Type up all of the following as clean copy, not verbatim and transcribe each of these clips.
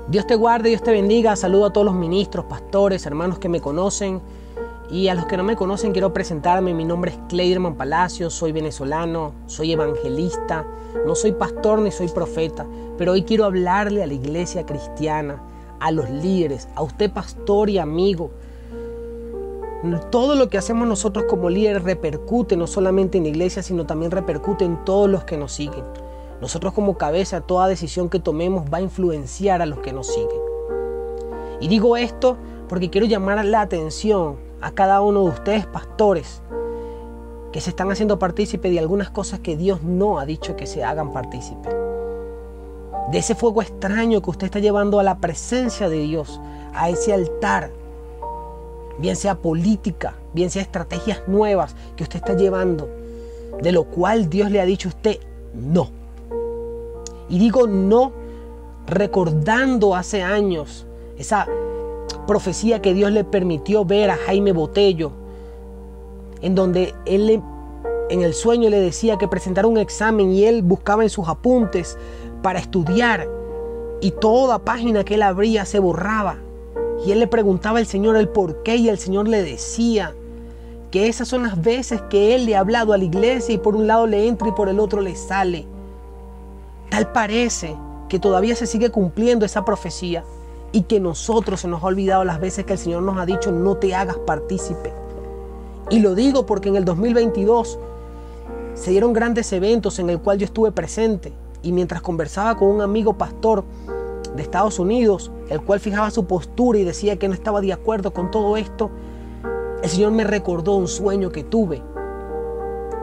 Dios te guarde, Dios te bendiga. Saludo a todos los ministros, pastores, hermanos que me conocen. Y a los que no me conocen quiero presentarme. Mi nombre es Cleiderman Palacios, soy venezolano, soy evangelista. No soy pastor ni soy profeta, pero hoy quiero hablarle a la iglesia cristiana, a los líderes, a usted pastor y amigo. Todo lo que hacemos nosotros como líderes repercute no solamente en la iglesia, sino también repercute en todos los que nos siguen. Nosotros como cabeza, toda decisión que tomemos va a influenciar a los que nos siguen. Y digo esto porque quiero llamar la atención a cada uno de ustedes, pastores, que se están haciendo partícipes de algunas cosas que Dios no ha dicho que se hagan partícipes. De ese fuego extraño que usted está llevando a la presencia de Dios, a ese altar, bien sea política, bien sea estrategias nuevas que usted está llevando, de lo cual Dios le ha dicho a usted no. Y digo no recordando hace años esa profecía que Dios le permitió ver a Jaime Botello, en donde él en el sueño le decía que presentara un examen y él buscaba en sus apuntes para estudiar y toda página que él abría se borraba. Y él le preguntaba al Señor el por qué y el Señor le decía que esas son las veces que él le ha hablado a la iglesia y por un lado le entra y por el otro le sale. Tal parece que todavía se sigue cumpliendo esa profecía y que nosotros se nos ha olvidado las veces que el Señor nos ha dicho no te hagas partícipe. Y lo digo porque en el 2022 se dieron grandes eventos en el cual yo estuve presente y mientras conversaba con un amigo pastor de Estados Unidos, el cual fijaba su postura y decía que no estaba de acuerdo con todo esto, el Señor me recordó un sueño que tuve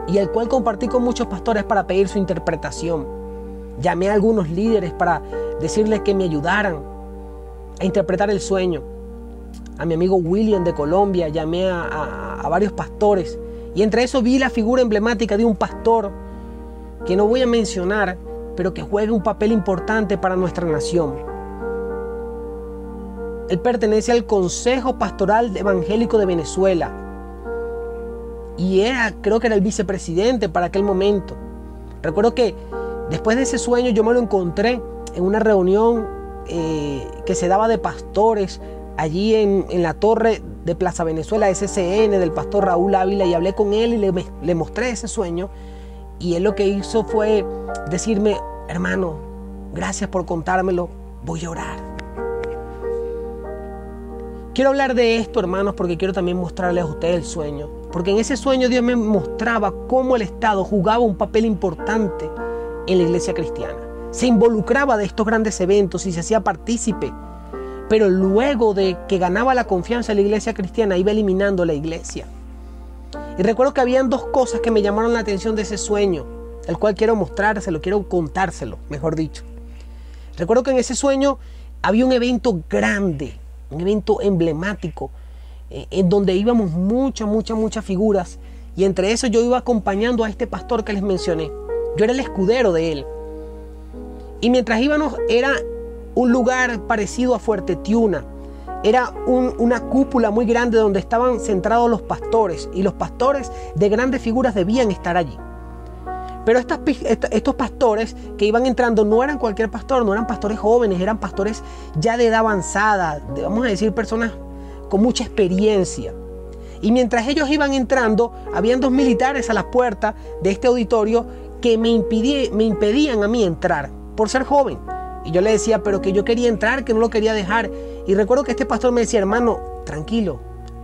y el cual compartí con muchos pastores para pedir su interpretación. Llamé a algunos líderes para decirles que me ayudaran a interpretar el sueño. A mi amigo William de Colombia, llamé a varios pastores y entre eso vi la figura emblemática de un pastor que no voy a mencionar, pero que juega un papel importante para nuestra nación. Él pertenece al Consejo Pastoral Evangélico de Venezuela y creo que era el vicepresidente para aquel momento. Recuerdo que después de ese sueño yo me lo encontré en una reunión que se daba de pastores allí en la torre de Plaza Venezuela SCN del pastor Raúl Ávila, y hablé con él y le mostré ese sueño y él lo que hizo fue decirme: hermano, gracias por contármelo, voy a orar. Quiero hablar de esto, hermanos, porque quiero también mostrarles a ustedes el sueño, porque en ese sueño Dios me mostraba cómo el Estado jugaba un papel importante en la iglesia cristiana. Se involucraba de estos grandes eventos y se hacía partícipe, pero luego de que ganaba la confianza de la iglesia cristiana iba eliminando la iglesia. Y recuerdo que habían dos cosas que me llamaron la atención de ese sueño, el cual quiero mostrárselo, quiero contárselo, mejor dicho. Recuerdo que en ese sueño había un evento grande, un evento emblemático, en donde íbamos muchas figuras, y entre eso yo iba acompañando a este pastor que les mencioné. Yo era el escudero de él. Y mientras íbamos, era un lugar parecido a Fuerte Tiuna. Era una cúpula muy grande donde estaban centrados los pastores. Y los pastores de grandes figuras debían estar allí. Pero estos pastores que iban entrando no eran cualquier pastor, no eran pastores jóvenes, eran pastores ya de edad avanzada, vamos a decir personas con mucha experiencia. Y mientras ellos iban entrando, habían dos militares a las puertas de este auditorio que me impedían a mí entrar por ser joven. Y yo le decía, pero que yo quería entrar, que no lo quería dejar. Y recuerdo que este pastor me decía: hermano, tranquilo,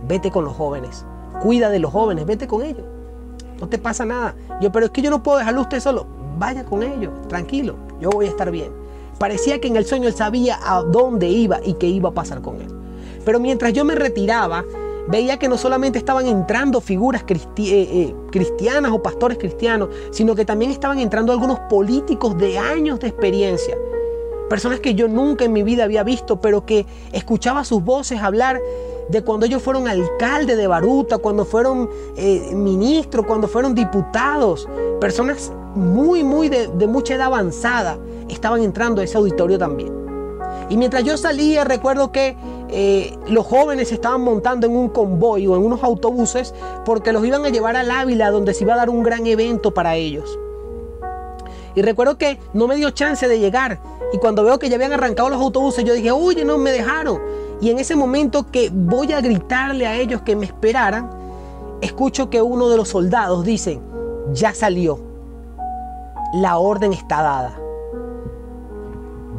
vete con los jóvenes, cuida de los jóvenes, vete con ellos, no te pasa nada. Yo, pero es que yo no puedo dejarlo usted solo. Vaya con ellos, tranquilo, yo voy a estar bien. Parecía que en el sueño él sabía a dónde iba y qué iba a pasar con él. Pero mientras yo me retiraba, veía que no solamente estaban entrando figuras cristianas o pastores cristianos, sino que también estaban entrando algunos políticos de años de experiencia. Personas que yo nunca en mi vida había visto, pero que escuchaba sus voces hablar de cuando ellos fueron alcalde de Baruta, cuando fueron ministros, cuando fueron diputados. Personas muy de mucha edad avanzada estaban entrando a ese auditorio también. Y mientras yo salía, recuerdo que los jóvenes se estaban montando en un convoy o en unos autobuses porque los iban a llevar al Ávila, donde se iba a dar un gran evento para ellos. Y recuerdo que no me dio chance de llegar. Y cuando veo que ya habían arrancado los autobuses, yo dije, oye, no me dejaron. Y en ese momento que voy a gritarle a ellos que me esperaran, escucho que uno de los soldados dice, ya salió. La orden está dada.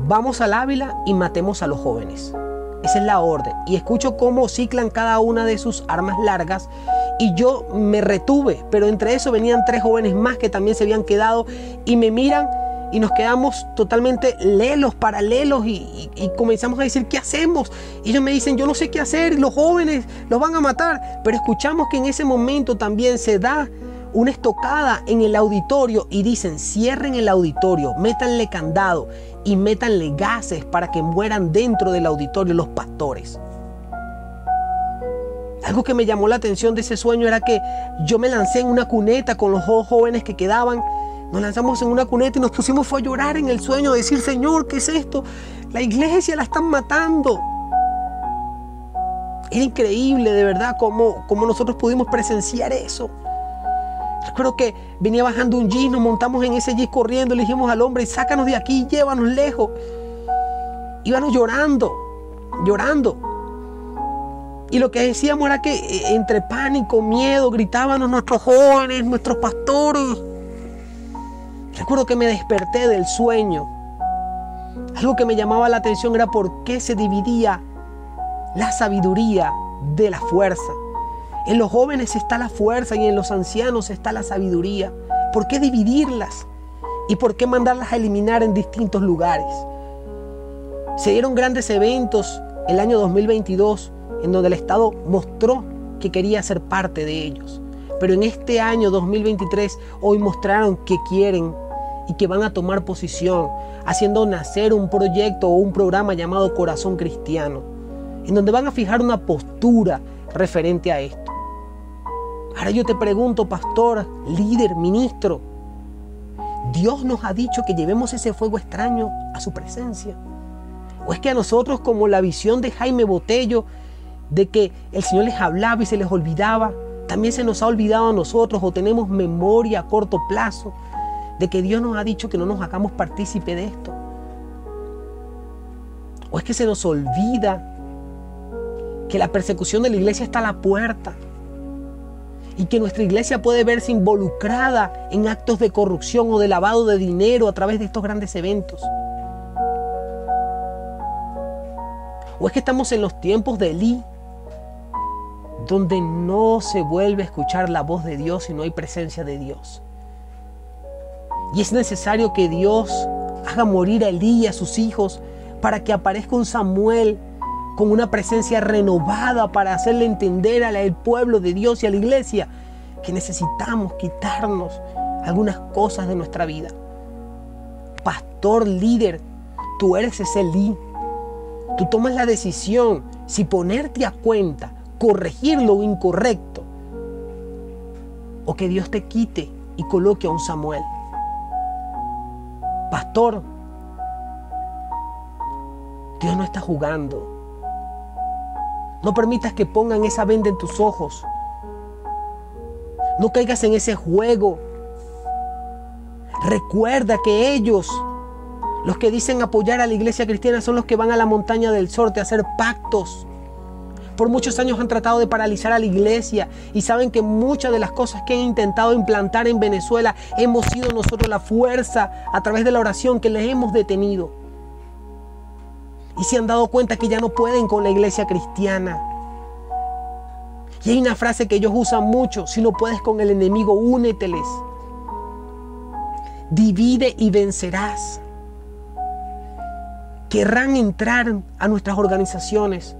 Vamos al Ávila y matemos a los jóvenes. Esa es la orden. Y escucho cómo ciclan cada una de sus armas largas. Y yo me retuve. Pero entre eso venían 3 jóvenes más que también se habían quedado. Y me miran y nos quedamos totalmente lelos, paralelos. Y comenzamos a decir, ¿qué hacemos? Y ellos me dicen, yo no sé qué hacer. Los jóvenes los van a matar. Pero escuchamos que en ese momento también se da una estocada en el auditorio. Y dicen, cierren el auditorio, métanle candado y métanle gases para que mueran dentro del auditorio los pastores. Algo que me llamó la atención de ese sueño era que yo me lancé en una cuneta con los 2 jóvenes que quedaban. Nos lanzamos en una cuneta y nos pusimos fue a llorar en el sueño, a decir, Señor, ¿qué es esto? La iglesia la están matando. Era increíble, de verdad, cómo nosotros pudimos presenciar eso. Recuerdo que venía bajando un jeep, nos montamos en ese jeep corriendo, le dijimos al hombre, sácanos de aquí, llévanos lejos. Íbamos llorando. Y lo que decíamos era que entre pánico, miedo, gritábamos nuestros jóvenes, nuestros pastores. Recuerdo que me desperté del sueño. Algo que me llamaba la atención era por qué se dividía la sabiduría de la fuerza. En los jóvenes está la fuerza y en los ancianos está la sabiduría. ¿Por qué dividirlas? ¿Y por qué mandarlas a eliminar en distintos lugares? Se dieron grandes eventos el año 2022 en donde el Estado mostró que quería ser parte de ellos. Pero en este año 2023 hoy mostraron que quieren y que van a tomar posición, haciendo nacer un proyecto o un programa llamado Corazón Cristiano, en donde van a fijar una postura referente a esto. Ahora yo te pregunto, pastor, líder, ministro, ¿Dios nos ha dicho que llevemos ese fuego extraño a su presencia? ¿O es que a nosotros, como la visión de Jaime Botello, de que el Señor les hablaba y se les olvidaba, también se nos ha olvidado a nosotros, o tenemos memoria a corto plazo de que Dios nos ha dicho que no nos hagamos partícipe de esto? ¿O es que se nos olvida que la persecución de la iglesia está a la puerta y que nuestra iglesia puede verse involucrada en actos de corrupción o de lavado de dinero a través de estos grandes eventos? ¿O es que estamos en los tiempos de Elí, donde no se vuelve a escuchar la voz de Dios y no hay presencia de Dios? Y es necesario que Dios haga morir a Elí y a sus hijos para que aparezca un Samuel con una presencia renovada para hacerle entender al pueblo de Dios y a la iglesia que necesitamos quitarnos algunas cosas de nuestra vida. Pastor, líder, tú eres ese Elí. Tú tomas la decisión si ponerte a cuenta, corregir lo incorrecto, o que Dios te quite y coloque a un Samuel. Pastor, Dios no está jugando. No permitas que pongan esa venda en tus ojos. No caigas en ese juego. Recuerda que ellos, los que dicen apoyar a la iglesia cristiana, son los que van a la montaña del Sorte a hacer pactos. Por muchos años han tratado de paralizar a la iglesia y saben que muchas de las cosas que han intentado implantar en Venezuela hemos sido nosotros la fuerza a través de la oración que les hemos detenido. Y se han dado cuenta que ya no pueden con la iglesia cristiana. Y hay una frase que ellos usan mucho: si no puedes con el enemigo, úneteles. Divide y vencerás. Querrán entrar a nuestras organizaciones,